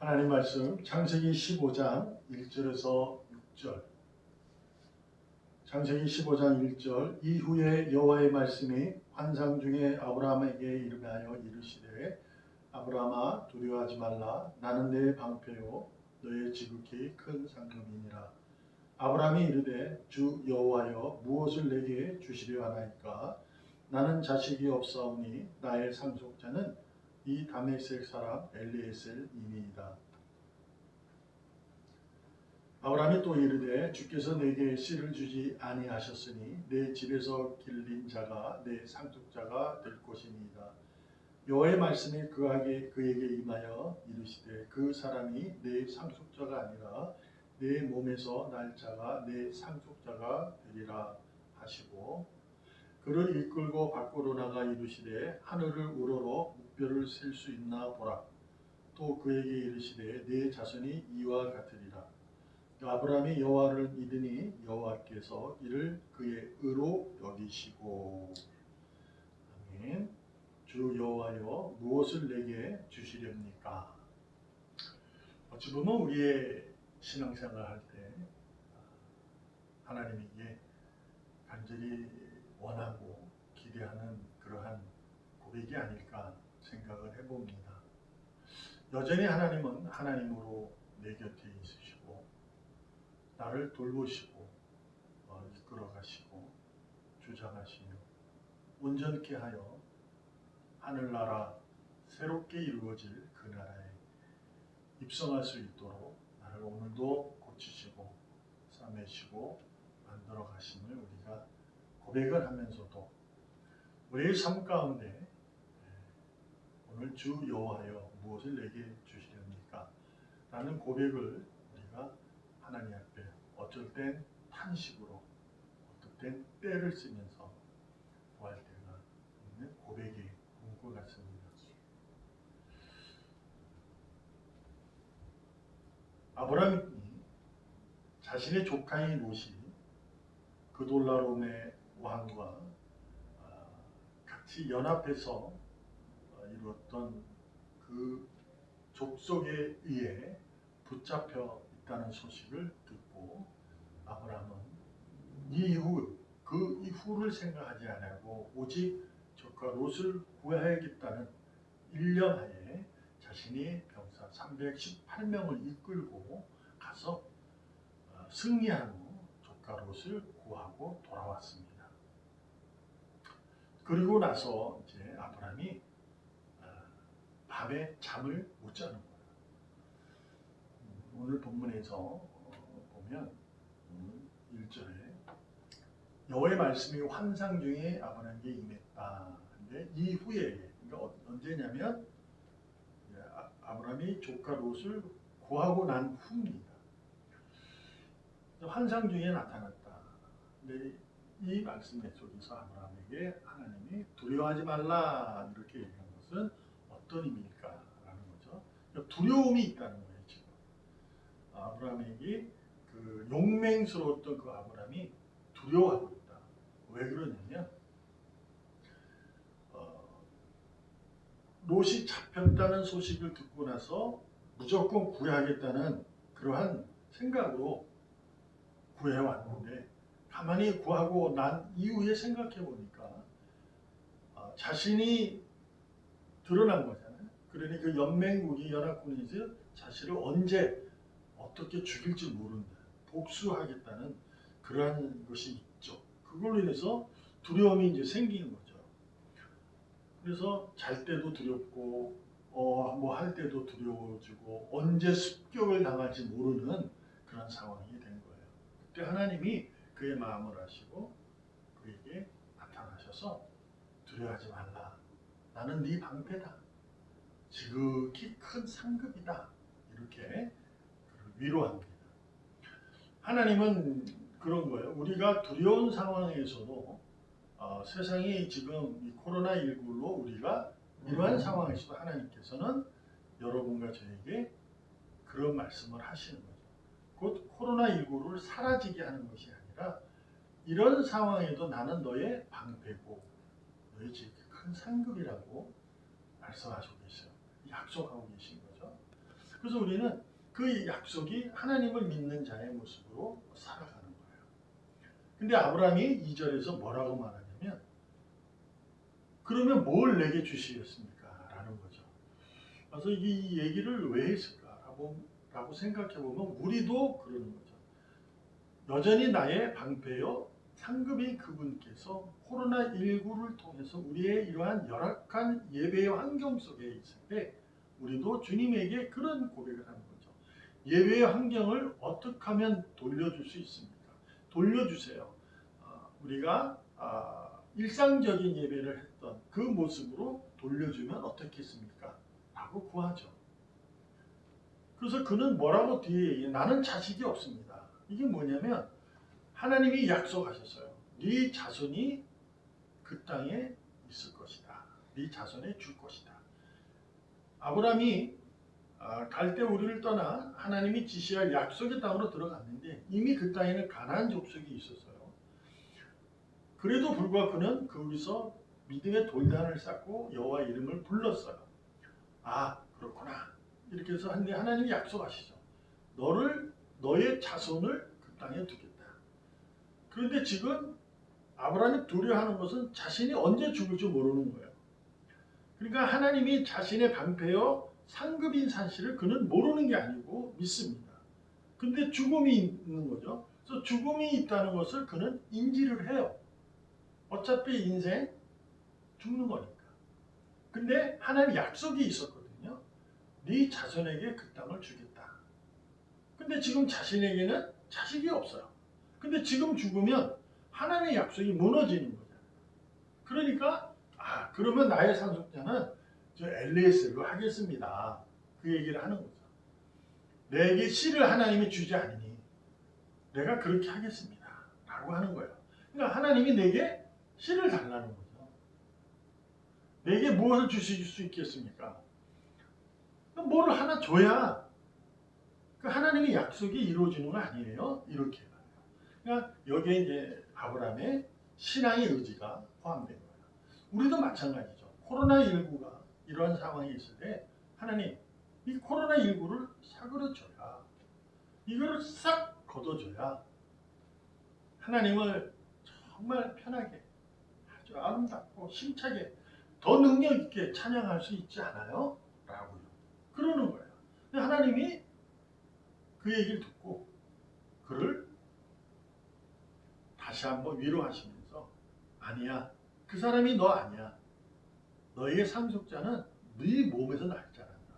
하나님 말씀 창세기 15장 1절에서 6절. 창세기 15장 1절. 이후에 여호와의 말씀이 환상 중에 아브라함에게 이르하여 이르시되 아브라함아 두려워하지 말라. 나는 내 방패요 너의 지극히 큰 상급이니라. 아브라함이 이르되 주 여호와여 무엇을 내게 주시려 하나이까. 나는 자식이 없사오니 나의 상속자는 이 다메섹 사람 엘리에셀이니이다. 아브라함이 또 이르되 주께서 내게 씨를 주지 아니하셨으니 내 집에서 길린 자가 내 상속자가 될 것이니이다. 여호와의 말씀이 그에게 임하여 이르시되 그 사람이 내 상속자가 아니라 내 몸에서 날 자가 내 상속자가 되리라 하시고 그를 이끌고 밖으로 나가 이르시되 하늘을 우러러 묵별을 셀 수 있나 보라. 또 그에게 이르시되 네 자손이 이와 같으리라. 아브라함이 여호와를 믿으니 여호와께서 이를 그의 의로 여기시고. 아멘. 주 여호와여 무엇을 내게 주시렵니까? 어찌 보면 우리의 신앙생활 할 때 하나님에게 간절히 원하고 기대하는 그러한 고백이 아닐까 생각을 해봅니다. 여전히 하나님은 하나님으로 내 곁에 있으시고 나를 돌보시고 이끌어가시고 주장하시며 온전케 하여 하늘나라 새롭게 이루어질 그 나라에 입성할 수 있도록 나를 오늘도 고치시고 싸매시고 만들어 가심을 우리가 고백을 하면서도 우리의 삶 가운데 오늘 주 여호와여 무엇을 내게 주시렵니까? 라는 고백을 우리가 하나님 앞에 어쩔 땐 탄식으로 어떨 땐 때를 쓰면서 구할 때가 있는 고백의 문구 같습니다. 아브라함이 자신의 조카인 롯이 그돌라돔의 왕과 같이 연합해서 이루었던 그 족속에 의해 붙잡혀 있다는 소식을 듣고 아브라함은 그 이후를 생각하지 않고 오직 조카 롯을 구해야겠다는 일념하에 자신이 병사 318명을 이끌고 가서 승리한 후 조카 롯을 구하고 돌아왔습니다. 그리고 나서 이제 아브라함이 밤에 잠을 못 자는 거예요. 오늘 본문에서 보면 1절에 여호와의 말씀이 환상 중에 아브라함에게 임했다. 근데 이후에 그러니까 언제냐면 아브라함이 조카 롯을 구하고 난 후입니다. 환상 중에 나타났다. 근데 이 말씀 속에서 아브라함에게 하나님이 두려워하지 말라 이렇게 얘기한 것은 어떤 의미일까라는 거죠. 그러니까 두려움이 있다는 거예요. 지금 아브라함에게 그 용맹스러웠던 그 아브라함이 두려워하고 있다. 왜 그러냐면 롯이 잡혔다는 소식을 듣고 나서 무조건 구해야겠다는 그러한 생각으로 구해왔는데 가만히 구하고 난 이후에 생각해 보니까 자신이 드러난 거잖아요. 그러니 그 연맹국이 연합군에서 자신을 언제 어떻게 죽일지 모른다. 복수하겠다는 그러한 것이 있죠. 그걸로 인해서 두려움이 이제 생기는 거죠. 그래서 잘 때도 두렵고 뭐 할 때도 두려워지고 언제 습격을 당할지 모르는 그런 상황이 된 거예요. 그때 하나님이 그의 마음을 아시고 그에게 나타나셔서 두려워하지 말라. 나는 네 방패다. 지극히 큰 상급이다. 이렇게 위로합니다. 하나님은 그런 거예요. 우리가 두려운 상황에서도 세상이 지금 이 코로나19로 우리가 이러한 상황에서도 하나님께서는 여러분과 저에게 그런 말씀을 하시는 거죠. 곧 코로나19를 사라지게 하는 것이 아니라 이런 상황에도 나는 너의 방패고 너의 제일 큰 상급이라고 말씀하시고 계셔요. 약속하고 계신 거죠. 그래서 우리는 그 약속이 하나님을 믿는 자의 모습으로 살아가는 거예요. 근데 아브라함이 2절에서 뭐라고 말하냐면 그러면 뭘 내게 주시겠습니까? 라는 거죠. 그래서 이 얘기를 왜 했을까라고 생각해보면 우리도 그러는 거죠. 여전히 나의 방패요 상급인 그분께서 코로나19를 통해서 우리의 이러한 열악한 예배의 환경 속에 있을 때 우리도 주님에게 그런 고백을 하는 거죠. 예배의 환경을 어떻게 하면 돌려줄 수 있습니까? 돌려주세요. 우리가 일상적인 예배를 했던 그 모습으로 돌려주면 어떻겠습니까? 라고 구하죠. 그래서 그는 뭐라고 뒤에 얘기해? 나는 자식이 없습니다. 이게 뭐냐면 하나님이 약속하셨어요. 네 자손이 그 땅에 있을 것이다. 네 자손에 줄 것이다. 아브라함이 갈대 우리를 떠나 하나님이 지시할 약속의 땅으로 들어갔는데 이미 그 땅에는 가나안 족속이 있었어요. 그래도 불구하고 그는 거기서 믿음의 돌단을 쌓고 여호와 이름을 불렀어요. 그렇구나. 이렇게 해서 하나님이 약속하시죠. 너의 자손을 그 땅에 두겠다. 그런데 지금 아브라함이 두려워하는 것은 자신이 언제 죽을지 모르는 거예요. 그러니까 하나님이 자신의 방패요 상급인 사실을 그는 모르는 게 아니고 믿습니다. 근데 죽음이 있는 거죠. 그래서 죽음이 있다는 것을 그는 인지를 해요. 어차피 인생 죽는 거니까. 근데 하나님 약속이 있었거든요. 네 자손에게 그 땅을 주겠다. 근데 지금 자신에게는 자식이 없어요. 근데 지금 죽으면 하나님의 약속이 무너지는 거잖아요. 그러니까 그러면 나의 상속자는 저 엘리에셀로 하겠습니다. 그 얘기를 하는 거죠. 내게 씨를 하나님이 주지 않으니 내가 그렇게 하겠습니다. 라고 하는 거예요. 그러니까 하나님이 내게 씨를 달라는 거죠. 내게 무엇을 주실 수 있겠습니까? 뭐를 하나 줘야 그 하나님의 약속이 이루어지는 거 아니에요? 이렇게 말해요. 그러니까 여기에 이제 아브라함의 신앙의 의지가 포함된 거예요. 우리도 마찬가지죠. 코로나19가 이러한 상황이 있을 때 하나님 이 코로나19를 사그려줘야 이거를 싹 걷어줘야 하나님을 정말 편하게 아주 아름답고 힘차게 더 능력 있게 찬양할 수 있지 않아요? 라고요. 그러는 거예요. 하나님이 그 얘기를 듣고 그를 다시 한번 위로하시면서 아니야. 그 사람이 너 아니야. 너의 상속자는 네 몸에서 날 자란다.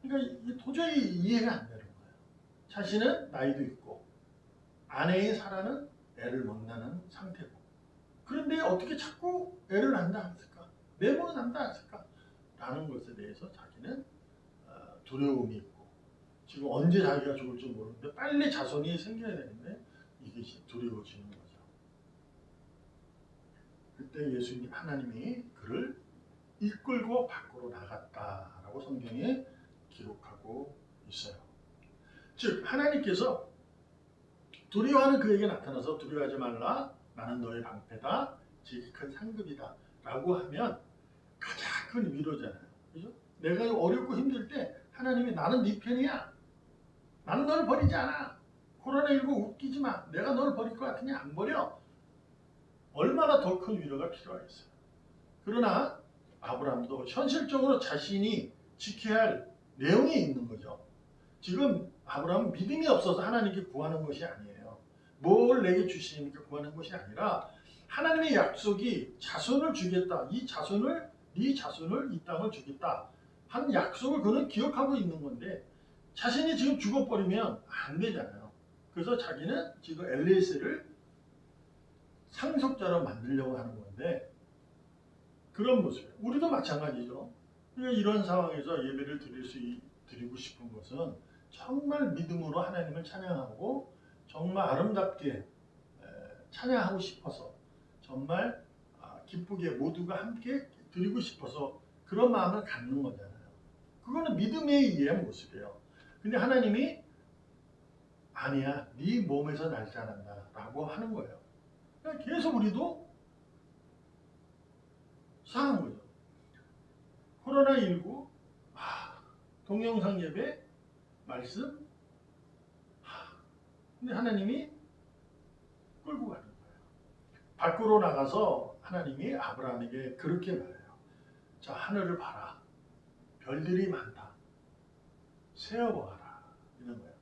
그러니까 이게 도저히 이해가 안 되는 거예요. 자신은 나이도 있고 아내인 사라는 애를 못 낳는 상태고 그런데 어떻게 자꾸 애를 낳는다 했을까? 내 몸을 낳는다 했을까? 라는 것에 대해서 자기는 두려움이 있고 지금 언제 자기가 죽을지 모르는데 빨리 자손이 생겨야 되는데 이것이 두려워지는 거죠. 그때 예수님 하나님이 그를 이끌고 밖으로 나갔다라고 성경에 기록하고 있어요. 즉 하나님께서 두려워하는 그에게 나타나서 두려워하지 말라 나는 너의 방패다 지극히 큰 상급이다 라고 하면 가장 큰 위로잖아요. 그죠? 내가 어렵고 힘들 때 하나님이 나는 네 편이야. 나는 너를 버리지 않아. 코로나19 웃기지 마. 내가 너를 버릴 것 같으냐? 안 버려. 얼마나 더 큰 위로가 필요하겠어요. 그러나 아브라함도 현실적으로 자신이 지켜야 할 내용이 있는 거죠. 지금 아브라함은 믿음이 없어서 하나님께 구하는 것이 아니에요. 뭘 내게 주시니까 구하는 것이 아니라 하나님의 약속이 자손을 주겠다. 네 자손을 이 땅을 주겠다. 하는 약속을 그는 기억하고 있는 건데 자신이 지금 죽어버리면 안 되잖아요. 그래서 자기는 지금 엘리에셀을 상속자로 만들려고 하는 건데 그런 모습이에요. 우리도 마찬가지죠. 그러니까 이런 상황에서 예배를 드리고 싶은 것은 정말 믿음으로 하나님을 찬양하고 정말 아름답게 찬양하고 싶어서 정말 기쁘게 모두가 함께 드리고 싶어서 그런 마음을 갖는 거잖아요. 그거는 믿음에 의한 모습이에요. 근데 하나님이 아니야, 네 몸에서 날 자란다 라고 하는 거예요. 그러니까 계속 우리도 상한 거죠. 코로나19 동영상 예배, 말씀. 근데 하나님이 끌고 가는 거예요. 밖으로 나가서 하나님이 아브라함에게 그렇게 말해요. 자, 하늘을 봐라. 별들이 많다. 세어보아라. 이런 거예요.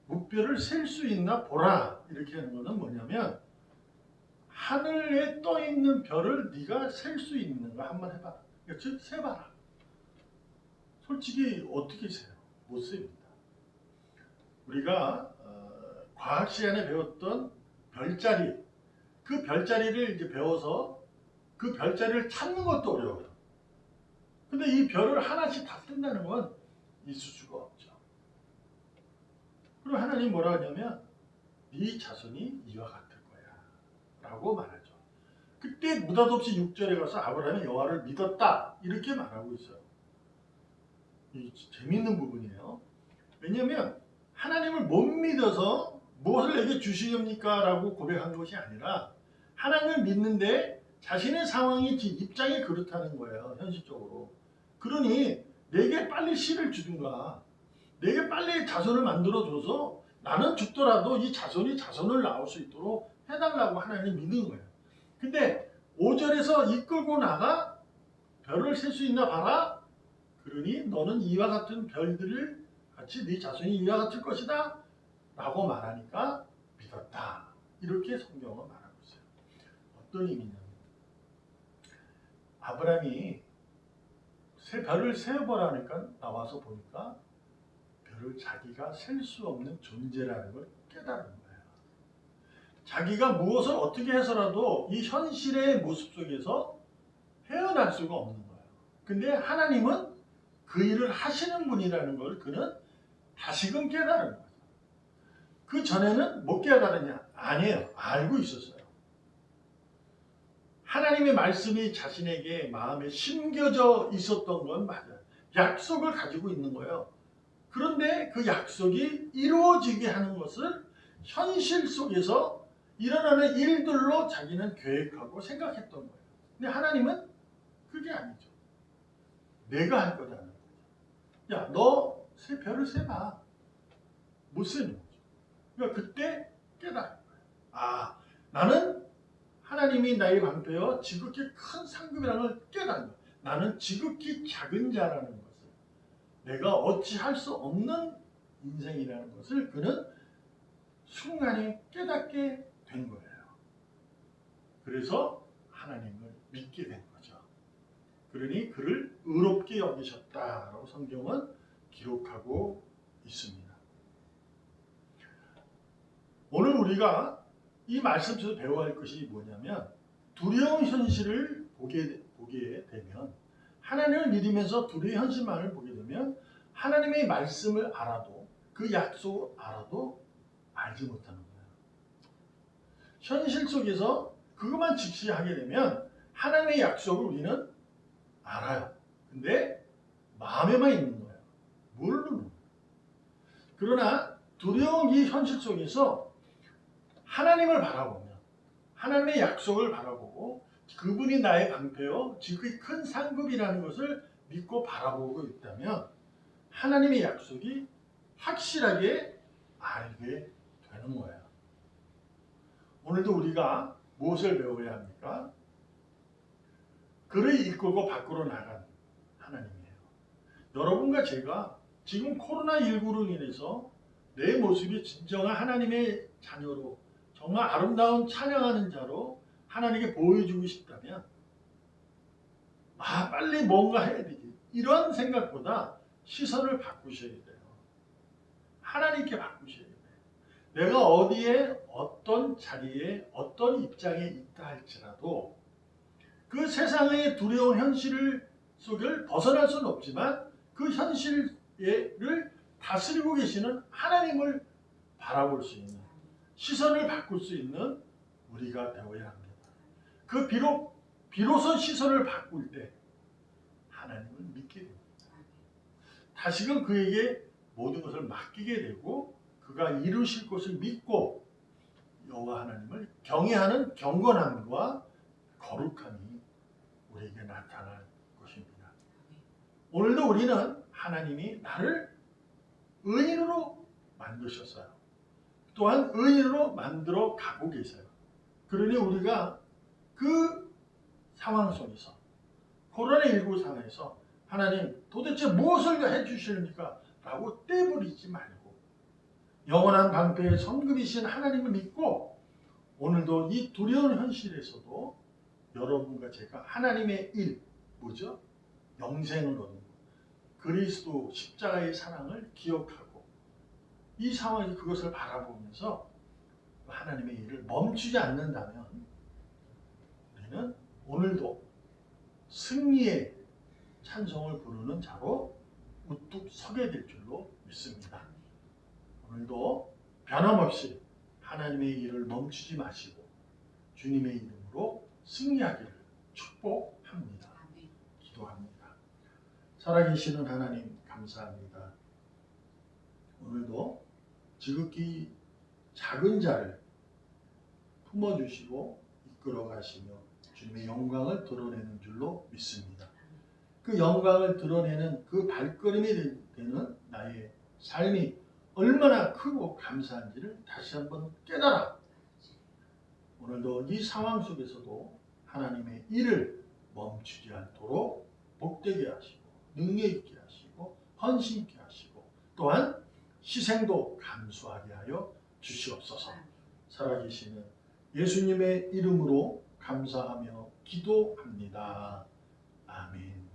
묵별을 셀 수 있나 보라. 이렇게 하는 거는 뭐냐면 하늘에 떠 있는 별을 네가 셀 수 있는가 한번 해봐라. 즉 세봐라. 솔직히 어떻게 세요? 못 셉니다. 우리가 과학 시간에 배웠던 별자리, 그 별자리를 이제 배워서 그 별자리를 찾는 것도 어려워요. 근데 이 별을 하나씩 다 뜬다는 건 있을 수가 없죠. 그리고 하나님 뭐라 하냐면 네 자손이 이와 같을 거야 라고 말하죠. 그때 느닷없이 6절에 가서 아브라함이 여호와를 믿었다 이렇게 말하고 있어요. 이 재밌는 부분이에요. 왜냐하면 하나님을 못 믿어서 무엇을 내게 주시렵니까? 라고 고백한 것이 아니라 하나님을 믿는데 자신의 상황이 입장이 그렇다는 거예요. 현실적으로. 그러니 내게 빨리 씨를 주든가 내게 빨리 자손을 만들어줘서 나는 죽더라도 이 자손을 낳을 수 있도록 해달라고 하나님 믿는 거예요. 근데 5절에서 이끌고 나가 별을 셀 수 있나 봐라. 그러니 너는 이와 같은 별들을 같이 네 자손이 이와 같을 것이다 라고 말하니까 믿었다. 이렇게 성경은 말하고 있어요. 어떤 의미냐면 아브라함이 별을 세어보라니까 나와서 보니까 별을 자기가 셀 수 없는 존재라는 걸 깨달은 거예요. 자기가 무엇을 어떻게 해서라도 이 현실의 모습 속에서 헤어날 수가 없는 거예요. 근데 하나님은 그 일을 하시는 분이라는 걸 그는 다시금 깨달은 거죠. 그 전에는 못 깨달았냐? 아니에요. 알고 있었어요. 하나님의 말씀이 자신에게 마음에 심겨져 있었던 건 맞아요. 약속을 가지고 있는 거예요. 그런데 그 약속이 이루어지게 하는 것을 현실 속에서 일어나는 일들로 자기는 계획하고 생각했던 거예요. 근데 하나님은 그게 아니죠. 내가 할 거다는 거죠. 야, 너 별을 세봐. 못 세는 거죠. 그러니까 그때 깨달은 거예요. 아, 나는 하나님이 나의 방패여 지극히 큰 상급이라는 걸 깨달은 거예요. 나는 지극히 작은 자라는 것을, 내가 어찌할 수 없는 인생이라는 것을 그는 순간에 깨닫게 된 거예요. 그래서 하나님을 믿게 된 거죠. 그러니 그를 의롭게 여기셨다라고 성경은 기록하고 있습니다. 오늘 우리가 이 말씀 속에서 배워야 할 것이 뭐냐면 두려운 현실을 보게 되면 하나님을 믿으면서 두려운 현실만을 보게 되면 하나님의 말씀을 알아도 그 약속을 알아도 알지 못하는 거예요. 현실 속에서 그것만 직시하게 되면 하나님의 약속을 우리는 알아요. 근데 마음에만 있는 거예요. 모르는 거예요. 그러나 두려운 이 현실 속에서 하나님을 바라보면 하나님의 약속을 바라보고 그분이 나의 방패요 지극히 큰 상급이라는 것을 믿고 바라보고 있다면 하나님의 약속이 확실하게 알게 되는 거예요. 오늘도 우리가 무엇을 배워야 합니까? 그를 이끌고 밖으로 나간 하나님이에요. 여러분과 제가 지금 코로나19로 인해서 내 모습이 진정한 하나님의 자녀로 정말 아름다운 찬양하는 자로 하나님께 보여주고 싶다면 빨리 뭔가 해야 되지. 이런 생각보다 시선을 바꾸셔야 돼요. 하나님께 바꾸셔야 돼요. 내가 어디에 어떤 자리에 어떤 입장에 있다 할지라도 그 세상의 두려운 현실 속을 벗어날 수는 없지만 그 현실을 다스리고 계시는 하나님을 바라볼 수 있는 시선을 바꿀 수 있는 우리가 되어야 합니다. 그 비로소 시선을 바꿀 때 하나님을 믿게 됩니다. 다시금 그에게 모든 것을 맡기게 되고 그가 이루실 것을 믿고 여호와 하나님을 경외하는 경건함과 거룩함이 우리에게 나타날 것입니다. 오늘도 우리는 하나님이 나를 의인으로 만드셨어요. 또한 의인으로 만들어 가고 계세요. 그러니 우리가 그 상황 속에서 코로나19 상황에서 하나님 도대체 무엇을 해주십니까? 라고 떼부리지 말고 영원한 방패의 성급이신 하나님을 믿고 오늘도 이 두려운 현실에서도 여러분과 제가 하나님의 일, 뭐죠? 영생을 얻는 것, 그리스도 십자가의 사랑을 기억하고 이 상황이 그것을 바라보면서 하나님의 일을 멈추지 않는다면 우리는 오늘도 승리의 찬송을 부르는 자로 우뚝 서게 될 줄로 믿습니다. 오늘도 변함없이 하나님의 일을 멈추지 마시고 주님의 이름으로 승리하기를 축복합니다. 기도합니다. 살아계시는 하나님 감사합니다. 오늘도 지극히 작은 자를 품어주시고 이끌어 가시며 주님의 영광을 드러내는 줄로 믿습니다. 그 영광을 드러내는 그 발걸음이 되는 나의 삶이 얼마나 크고 감사한지를 다시 한번 깨달아 오늘도 이 상황 속에서도 하나님의 일을 멈추지 않도록 복되게 하시고 능력 있게 하시고 헌신케 하시고 또한 희생도 감수하게 하여 주시옵소서. 살아계시는 예수님의 이름으로 감사하며 기도합니다. 아멘.